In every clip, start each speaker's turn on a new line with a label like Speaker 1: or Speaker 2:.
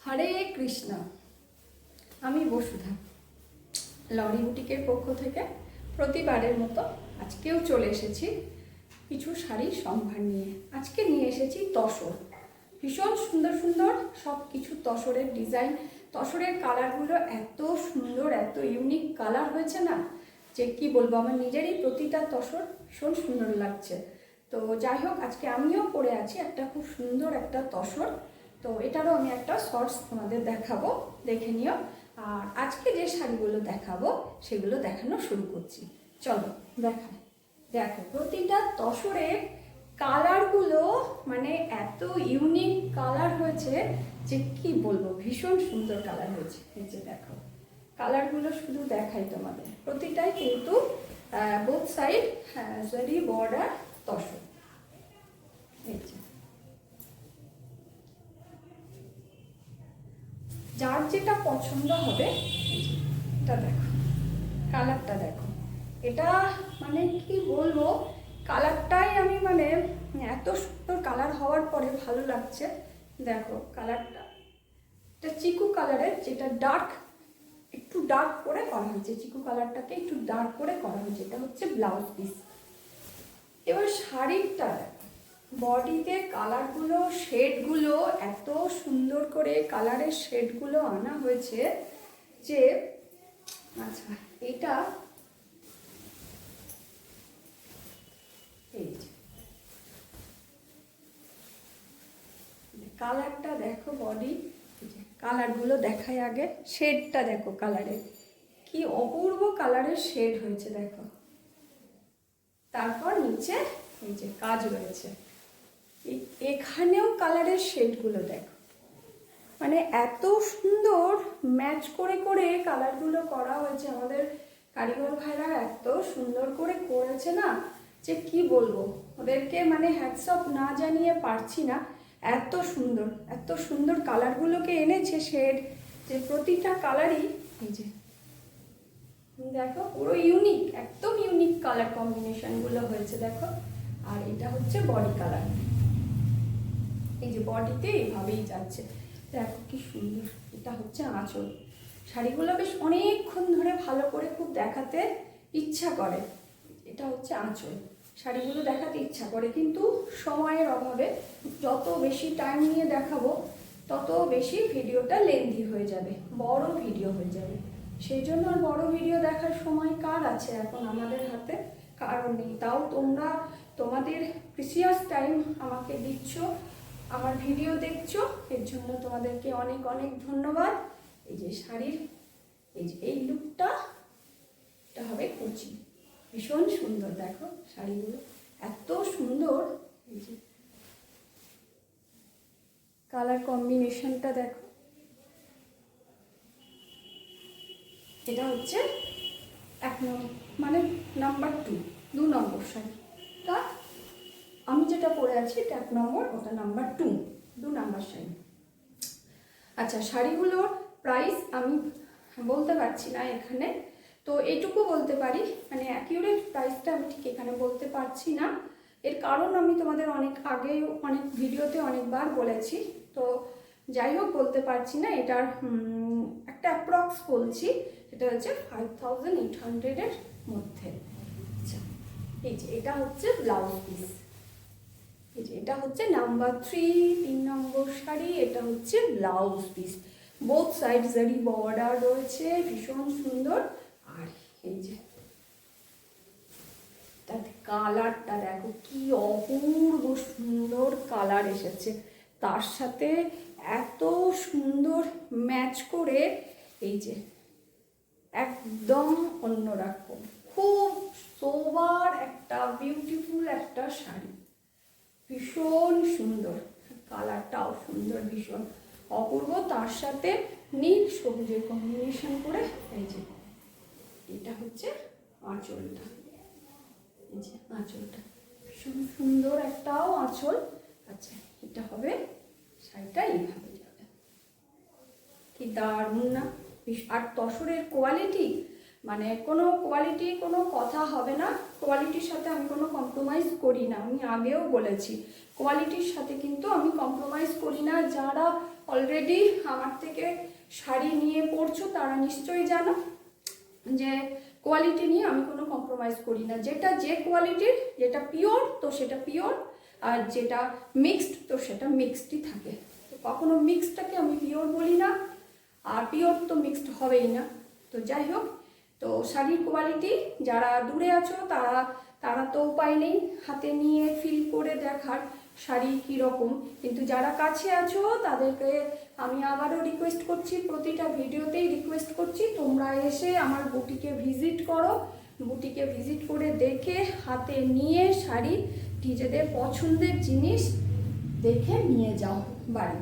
Speaker 1: হরে কৃষ্ণ। আমি বসুধা লরি বুটিকের পক্ষ থেকে প্রতিবারের মতো আজকেও চলে এসেছি কিছু শাড়ির সম্ভার নিয়ে। আজকে নিয়ে এসেছি তসর, ভীষণ সুন্দর সুন্দর সব কিছু তসরের ডিজাইন, তসরের কালারগুলো এত সুন্দর, এত ইউনিক কালার হয়েছে না যে কি বলবো, আমার নিজেরই প্রতিটা তসর ভীষণ সুন্দর লাগছে। তো যাই হোক, আজকে আমিও পরে আছি একটা খুব সুন্দর একটা তসর। তো এটারও আমি একটা শর্টস তোমাদের দেখাবো, দেখে নিও। আর আজকে যে শাড়িগুলো দেখাবো সেগুলো দেখানো শুরু করছি। চলো দেখাই। দেখো, প্রতিটা তসরের কালারগুলো মানে এত ইউনিক কালার হয়েছে যে কি বলবো, ভীষণ সুন্দর কালার হয়েছে। এই যে দেখো, কালারগুলো শুধু দেখাই তোমাদের, প্রতিটাই কিন্তু বোথ সাইড জারি বর্ডার তসর। এই যে যার যেটা পছন্দ হবে, এটা দেখো, কালারটা দেখো, এটা মানে কি বলবো, কালারটাই আমি মানে এত সুন্দর কালার হওয়ার পরে ভালো লাগছে। দেখো কালারটা, এটা চিকু কালারের, যেটা ডার্ক, একটু ডার্ক করে করা হয়েছে, চিকু কালারটাকে একটু ডার্ক করে করা হয়েছে। এটা হচ্ছে ব্লাউজ পিস। এবার শাড়িটা বডিতে কালারগুলো, শেডগুলো এত সুন্দর করে কালারের শেডগুলো আনা হয়েছে যে আচ্ছা, এটা এই যে কালারটা দেখো, বডি কালারগুলো দেখায় আগে, শেডটা দেখো কালারের, কি অপূর্ব কালারের শেড হয়েছে দেখো। তারপর নিচে এই যে কাজ রয়েছে, এখানেও কালারের শেডগুলো দেখো, মানে এত সুন্দর ম্যাচ করে করে কালারগুলো করা হয়েছে। আমাদের কারিগর ভাইরা এত সুন্দর করে করেছে না যে কি বলবো, ওদেরকে মানে হ্যাটস অফ না জানিয়ে পারছি না। এত সুন্দর, এত সুন্দর কালারগুলোকে এনেছে শেড, যে প্রতিটা কালারই এই যে দেখো পুরো ইউনিক, একদম ইউনিক কালার কম্বিনেশনগুলো হয়েছে দেখো। আর এটা হচ্ছে বডি কালার, এই যে বডিতে এইভাবেই যাচ্ছে দেখো কি সুন্দর। এটা হচ্ছে আঁচল। শাড়িগুলো বেশ অনেকক্ষণ ধরে ভালো করে খুব দেখাতে ইচ্ছা করে। এটা হচ্ছে আঁচল, শাড়িগুলো দেখাতে ইচ্ছা করে কিন্তু সময়ের অভাবে যত বেশি টাইম নিয়ে দেখাবো তত বেশি ভিডিওটা লেন্দি হয়ে যাবে, বড় ভিডিও হয়ে যাবে। সেই জন্য আর বড় ভিডিও দেখার সময় কার আছে এখন আমাদের হাতে, কারণ নেই। তাও তোমরা তোমাদের প্রিসিয়াস টাইম আমাকে দিচ্ছ, আমার ভিডিও দেখছো, এর জন্য তোমাদেরকে অনেক অনেক ধন্যবাদ। এই যে শাড়ির এই যে এই লুকটা, এটা হবে কুচি, ভীষণ সুন্দর দেখো শাড়িগুলো এত সুন্দর। এই যে কালার কম্বিনেশনটা দেখো, এটা হচ্ছে এক নম্বর মানে নাম্বার 2 নম্বর শাড়িটা। আমি যেটা পরে আছি এটা 1 নম্বর, ওটা নাম্বার 2 নাম্বার শাড়ি। আচ্ছা, শাড়িগুলোর প্রাইস আমি বলতে পারছি না এখানে, তো এইটুকু বলতে পারি, মানে অ্যাকিউরেট প্রাইসটা আমি ঠিক এখানে বলতে পারছি না। এর কারণ আমি তোমাদের অনেক আগে অনেক ভিডিওতে অনেকবার বলেছি, তো যাই হোক বলতে পারছি না। এটার একটা অ্যাপ্রক্স বলছি, সেটা হচ্ছে 5800-এর মধ্যে। আচ্ছা, এই যে এটা হচ্ছে ব্লাউজ পিস, এই যে এটা হচ্ছে নাম্বার 3 নম্বর শাড়ি। এটা হচ্ছে ব্লাউজ পিস, বোথ সাইড জারি বর্ডার রয়েছে, ভীষণ সুন্দর। আর এই যে কালারটা দেখো কি অপূর্ব সুন্দর কালার এসেছে, তার সাথে এত সুন্দর ম্যাচ করে, এই যে একদম অন্যরকম, খুব সোবার একটা বিউটিফুল একটা শাড়ি, ভীষণ সুন্দর, কালারটাও সুন্দর, ভীষণ অপূর্ব। তার সাথে নীল সবুজের কম্বিনেশন করে, এই যে এটা হচ্ছে আঁচলটা, এই যে আঁচলটা ভীষণ সুন্দর একটাও আঁচল। আচ্ছা, এটা হবে শাড়িটা, এইভাবে যাবে, কি দারুণ না। আর তসরের কোয়ালিটি, মানে কোনো কোয়ালিটি কোনো কথা হবে না, কোয়ালিটির সাথে আমি কোনো কম্প্রোমাইজ করি না। আমি আগেও বলেছি কোয়ালিটির সাথে কিন্তু আমি কম্প্রোমাইজ কম্প্রোমাইজ করি না। যারা অলরেডি আমার থেকে শাড়ি নিয়ে পরছো তারা নিশ্চয়ই জানো যে কোয়ালিটি নিয়ে আমি কোনো কম্প্রোমাইজ করি না। যেটা যে কোয়ালিটির, যেটা পিওর তো সেটা পিওর, আর যেটা মিক্সড তো সেটা মিক্সডই থাকে। তো কখনো মিক্সডটাকে আমি পিওর বলি না, আর পিওর তো মিক্সড হবেই না। তো যাই হোক, তো শাড়ির কোয়ালিটি যারা দূরে আছো তারা তো উপায় নেই হাতে নিয়ে ফিল করে দেখার শাড়ি কীরকম, কিন্তু যারা কাছে আছো তাদেরকে আমি আবারও রিকোয়েস্ট করছি, প্রতিটা ভিডিওতেই রিকোয়েস্ট করছি, তোমরা এসে আমার বুটিকে ভিজিট করো। বুটিকে ভিজিট করে দেখে হাতে নিয়ে শাড়ি নিজেদের পছন্দের জিনিস দেখে নিয়ে যাও বাড়ি।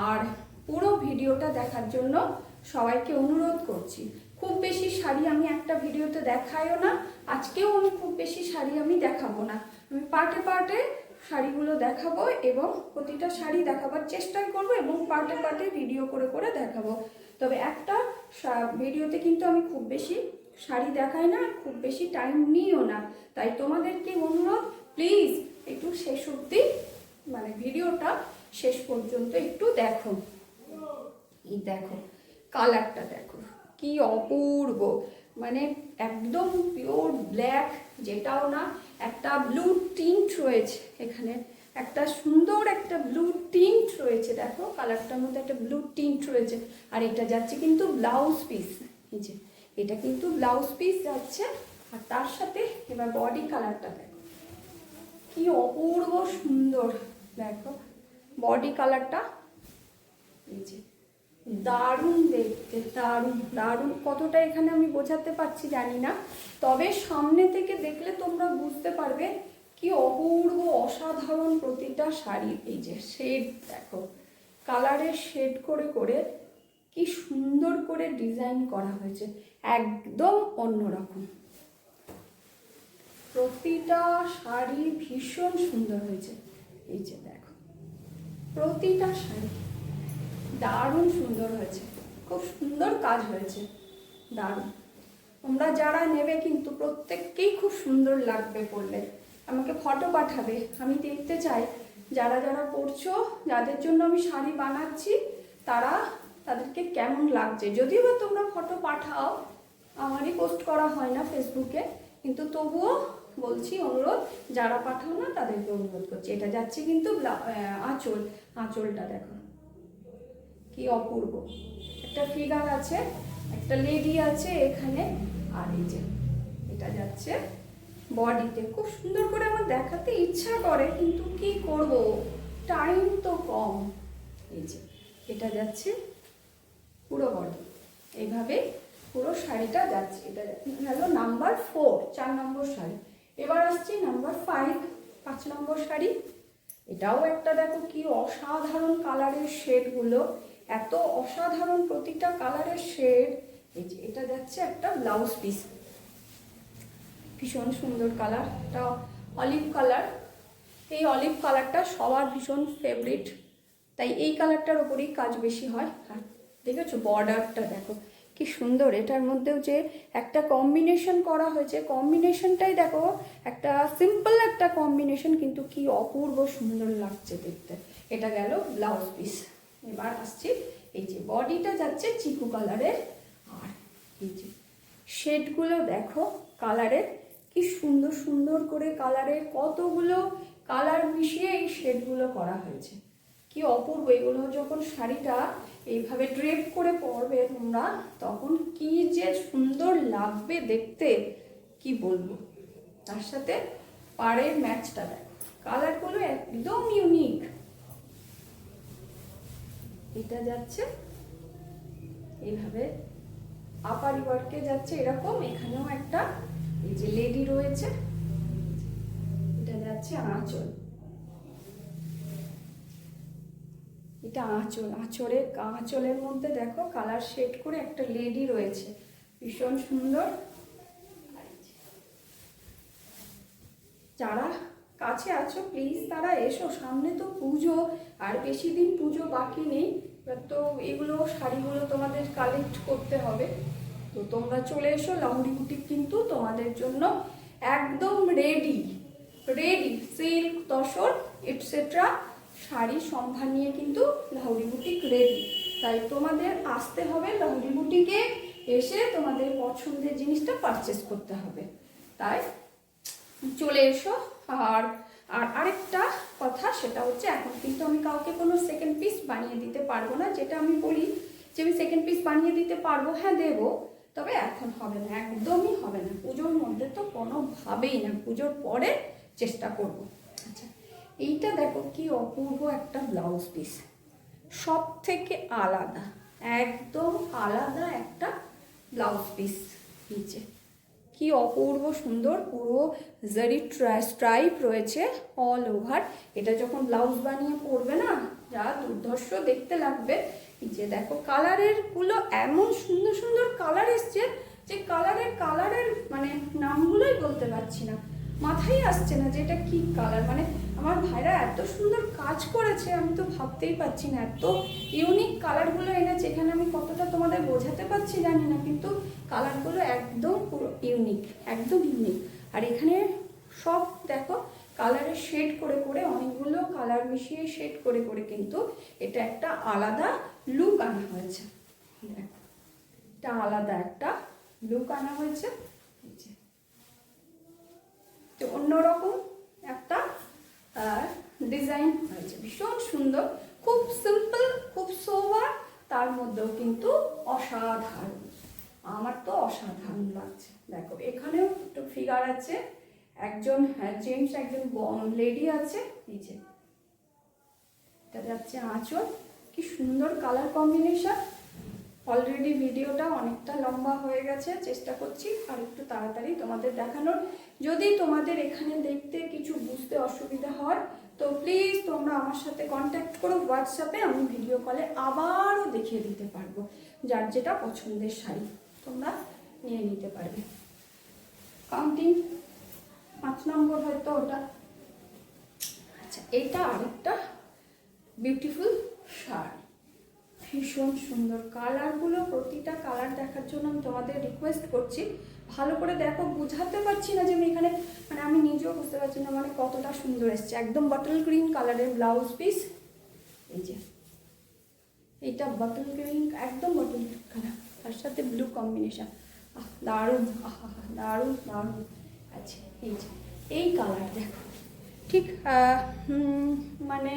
Speaker 1: আর পুরো ভিডিওটা দেখার জন্য সবাইকে অনুরোধ করছি। খুব বেশি শাড়ি আমি একটা ভিডিওতে দেখাইও না, আজকেও আমি খুব বেশি শাড়ি আমি দেখাবো না। আমি পার্টে পার্টে শাড়িগুলো দেখাবো এবং প্রতিটা শাড়ি দেখাবার চেষ্টাই করবো এবং পার্টে পার্টে ভিডিও করে করে দেখাবো। তবে একটা ভিডিওতে কিন্তু আমি খুব বেশি শাড়ি দেখাই না, খুব বেশি টাইম নিও না। তাই তোমাদেরকে অনুরোধ, প্লিজ একটু শেষ অবধি মানে ভিডিওটা শেষ পর্যন্ত একটু দেখো। এই দেখো কালারটা দেখো কি অপূর্ব, মানে একদম পিওর ব্ল্যাক যেটাও না, একটা ব্লু টিন্ট রয়েছে এখানে, একটা সুন্দর একটা ব্লু টিন্ট রয়েছে। দেখো কালারটার মধ্যে একটা ব্লু টিন্ট রয়েছে। আর এটা যাচ্ছে কিন্তু ব্লাউজ পিস, এই যে এটা কিন্তু ব্লাউজ পিস যাচ্ছে। আর তার সাথে এবার বডি কালারটা দেখো কি অপূর্ব সুন্দর। দেখো বডি কালারটা, এই যে দারুণ দেখতে, দারুণ দারুণ। কতটা এখানে আমি বোঝাতে পারছি জানি না, তবে সামনে থেকে দেখলে তোমরা বুঝতে পারবে কি অপূর্ব অসাধারণ প্রতিটা শাড়ি। এই যে শেড দেখো, কালারের শেড করে করে কি সুন্দর করে ডিজাইন করা হয়েছে, একদম অন্যরকম। প্রতিটা শাড়ি ভীষণ সুন্দর হয়েছে। এই যে দেখো প্রতিটা শাড়ি দারুণ সুন্দর হয়েছে, খুব সুন্দর কাজ হয়েছে, দারুণ। তোমরা যারা নেবে কিন্তু প্রত্যেককেই খুব সুন্দর লাগবে পরলে। আমাকে ফটো পাঠাবে, আমি দেখতে চাই যারা যারা পরছো, যাদের জন্য আমি শাড়ি বানাচ্ছি তাদেরকে কেমন লাগছে। যদিও বা তোমরা ফটো পাঠাও, আমারই পোস্ট করা হয় না ফেসবুকে, কিন্তু তবুও বলছি অনুরোধ, যারা পাঠাও না তাদেরকে অনুরোধ করছি। এটা যাচ্ছে কিন্তু আঁচলটা দেখো কি অপূর্ব, একটা ফিগার আছে, একটা লেডি আছে এখানে। আর এই যে এটা যাচ্ছে বডিতে, খুব সুন্দর করে আমার দেখাতে ইচ্ছা করে কিন্তু কি করব, টাইম তো কম। এই যে এটা যাচ্ছে পুরো বডি, এইভাবে পুরো শাড়িটা যাচ্ছে। এটা গেল নাম্বার 4, 4 নম্বর শাড়ি। এবার আসছি নাম্বার 5, 5 নম্বর শাড়ি। এটাও একটা দেখো কি অসাধারণ কালারের শেডগুলো, এত অসাধারণ প্রতিটা কালারের শেড। এই যে এটা যাচ্ছে একটা ব্লাউজ পিস, ভীষণ সুন্দর কালার, এটা অলিভ কালার। এই অলিভ কালারটা সবার ভীষণ ফেভারিট, তাই এই কালারটার ওপরেই কাজ বেশি হয়। আর দেখেছো বর্ডারটা দেখো কি সুন্দর, এটার মধ্যেও যে একটা কম্বিনেশন করা হয়েছে, কম্বিনেশনটাই দেখো একটা সিম্পল একটা কম্বিনেশন, কিন্তু কি অপূর্ব সুন্দর লাগছে দেখতে। এটা গেল ব্লাউজ পিস। এবার আসছি এই যে বডিটা যাচ্ছে চিকু কালারের। আর এই যে শেডগুলো দেখো কালারের কি সুন্দর সুন্দর করে, কালারের কতগুলো কালার মিশিয়ে এই শেডগুলো করা হয়েছে, কি অপূর্ব। এগুলো যখন শাড়িটা এইভাবে ড্রেপ করে পরবে তোমরা, তখন কি যে সুন্দর লাগবে দেখতে, কি বলবো। তার সাথে পাড়ের ম্যাচটা দেখো, কালারগুলো একদম ইউনিক। এটা যাচ্ছে এইভাবে আপারি ওয়ার্কে যাচ্ছে এরকম, এখানেও একটা এই যে লেডি রয়েছে। এটা যাচ্ছে আঁচল, এটা আঁচলের মধ্যে দেখো কালার শেড করে একটা লেডি রয়েছে, ভীষণ সুন্দর। যারা কাছে আছো প্লিজ তারা এসো, সামনে তো পুজো, আর বেশি দিন পুজো বাকি নেই। তো এগুলো শাড়িগুলো তোমাদের কালেক্ট করতে হবে, তো তোমরা চলে এসো। লাউরি বুটিক কিন্তু তোমাদের জন্য একদম রেডি, সিল্ক, তসর এটসেট্রা শাড়ির সম্ভার নিয়ে কিন্তু লাহোরি বুটিক রেডি। তাই তোমাদের আসতে হবে লাহোরি বুটিকে, এসে তোমাদের পছন্দের জিনিসটা পারচেস করতে হবে। তাই চলে এসো। আর আরেকটা কথা, সেটা হচ্ছে এখন কিন্তু আমি কাউকে কোনো সেকেন্ড পিস বানিয়ে দিতে পারবো না। যেটা আমি বলি যে আমি সেকেন্ড পিস বানিয়ে দিতে পারবো, হ্যাঁ দেবো, তবে এখন হবে না, একদমই হবে না। পুজোর মধ্যে তো কোনোভাবেই না, পুজোর পরে চেষ্টা করব। আচ্ছা, এইটা দেখো কি অপূর্ব একটা ব্লাউজ পিস, সব থেকে আলাদা, একদম আলাদা একটা ব্লাউজ পিস। নিচে কি অপূর্ব সুন্দর পুরো জারি স্ট্রাইপ রয়েছে অল ওভার। এটা যখন ব্লাউজ বানিয়ে পরবে না, যা দুর্ধর্ষ দেখতে লাগবে। এই যে দেখো কালারের গুলো এমন সুন্দর সুন্দর কালার এসছে যে কালারের মানে নামগুলোই বলতে পারছি না, মাথায় আসছে না যে এটা কি কালার। মানে আমার ভাইরা এত সুন্দর কাজ করেছে, আমি তো ভাবতেই পারছি না, এত ইউনিক কালারগুলো এনেছে। এখানে আমি কতটা তোমাদের বোঝাতে পারছি জানি না, কিন্তু কালারগুলো একদম পুরো ইউনিক, একদম ইউনিক। আর এখানে সব দেখো কালারের শেড করে করে, অনেকগুলো কালার মিশিয়ে শেড করে করে কিন্তু এটা একটা আলাদা লুক আনা হয়েছে। দেখো এটা আলাদা একটা লুক আনা হয়েছে। তো অন্যরকম একটা ডিজাইন হয়েছে, ভীষণ সুন্দর, খুব সিম্পল, খুব সোবার, তার মধ্যেও কিন্তু অসাধারণ। আমার তো অসাধারণ লাগছে। দেখো এখানেও একটু ফিগার আছে, একজন জেন্টস, একজন লেডি আছে। এই যে এটা যাচ্ছে আঁচল, কি সুন্দর কালার কম্বিনেশন। অলরেডি ভিডিওটা অনেকটা লম্বা হয়ে গেছে, চেষ্টা করছি আর একটু তাড়াতাড়ি তোমাদের দেখানোর। যদি তোমাদের এখানে দেখতে কিছু বুঝতে অসুবিধা হয় তো প্লিজ তোমরা আমার সাথে কন্ট্যাক্ট করো হোয়াটসঅ্যাপে, আমি ভিডিও কলে আবারও দেখিয়ে দিতে পারবো। যার যেটা পছন্দের শাড়ি তোমরা নিয়ে নিতে পারবে। কাউন্টিং 5 নম্বর হয়তো ওটা। আচ্ছা, এটা আরেকটা বিউটিফুল শাড়ি, ভীষণ সুন্দর কালারগুলো। প্রতিটা কালার দেখার জন্য আমি তোমাদের রিকোয়েস্ট করছি, ভালো করে দেখো। বুঝাতে পারছি না যে আমি এখানে, মানে আমি নিজেও বুঝতে পারছি না মানে কতটা সুন্দর এসছে। একদম বটল গ্রিন কালারের ব্লাউজ পিস। এই যে এইটা বটল গ্রিন, একদম বটল গ্রিন কালার, তার সাথে ব্লু কম্বিনেশন, দারুণ, দারুণ দারুণ। আচ্ছা এই যে এই কালার দেখো, ঠিক মানে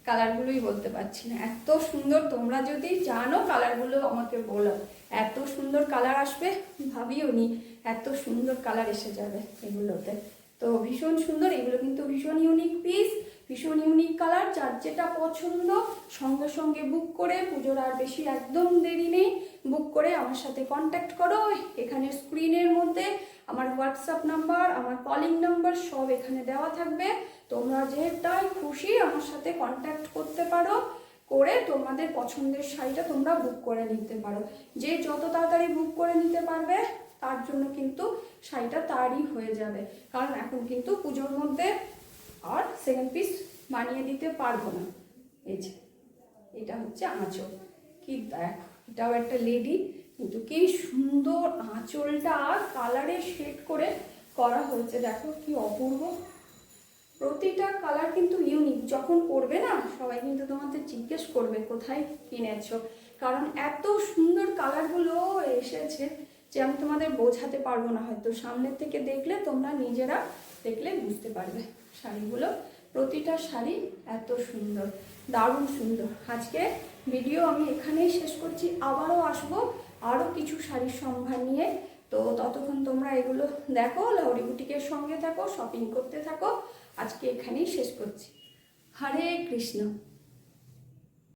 Speaker 1: কালারগুলোই বলতে পারছি না, এত সুন্দর। তোমরা যদি জানো কালারগুলো আমাকে বলো, এত সুন্দর কালার আসবে ভাবিও নি, এত সুন্দর কালার এসে যাবে এগুলোতে। তো ভীষণ সুন্দর, এগুলো কিন্তু ভীষণ ইউনিক পিস, ভীষণ ইউনিক কালার। যার যেটা পছন্দ সঙ্গে সঙ্গে বুক করে, পুজোর আর বেশি একদম দেরি নেই, বুক করে আমার সাথে কন্ট্যাক্ট করো। এখানে স্ক্রিনের মধ্যে আমার হোয়াটসঅ্যাপ নাম্বার, আমার কলিং নাম্বার সব এখানে দেওয়া থাকবে। তোমরা যেটাই খুশি আমার সাথে কন্ট্যাক্ট করতে পারো, করে তোমাদের পছন্দের শাড়িটা তোমরা বুক করে নিতে পারো। যে যত তাড়াতাড়ি বুক করে নিতে পারবে তার জন্য কিন্তু শাড়িটা তারই হয়ে যাবে, কারণ এখন কিন্তু পুজোর মধ্যে আর সেকেন্ড পিস বানিয়ে দিতে পারবো না। এই যে এটা হচ্ছে আঁচল, কি দেখ, এটাও একটা লেডি, কিন্তু কি সুন্দর আঁচলটা কালারে শেড করে করা হয়েছে। দেখো কি অপূর্ব, প্রতিটা কালার কিন্তু ইউনিক। যখন পরবে না সবাই কিন্তু তোমাদের জিজ্ঞেস করবে কোথায় কিনেছো, কারণ এত সুন্দর কালারগুলো এসেছে যে আমি তোমাদের বোঝাতে পারবো না। হয়তো সামনের থেকে দেখলে তোমরা নিজেরা দেখলে বুঝতে পারবে শাড়িগুলো। প্রতিটা শাড়ি এত সুন্দর, দারুণ সুন্দর। আজকে ভিডিও আমি এখানেই শেষ করছি, আবারও আসবো আরও কিছু শাড়ির সম্ভার নিয়ে। তো ততক্ষণ তোমরা এগুলো দেখো, লাহোরি বুটিকের সঙ্গে থাকো, শপিং করতে থাকো। আজকে এখানেই শেষ করছি। হরে কৃষ্ণ।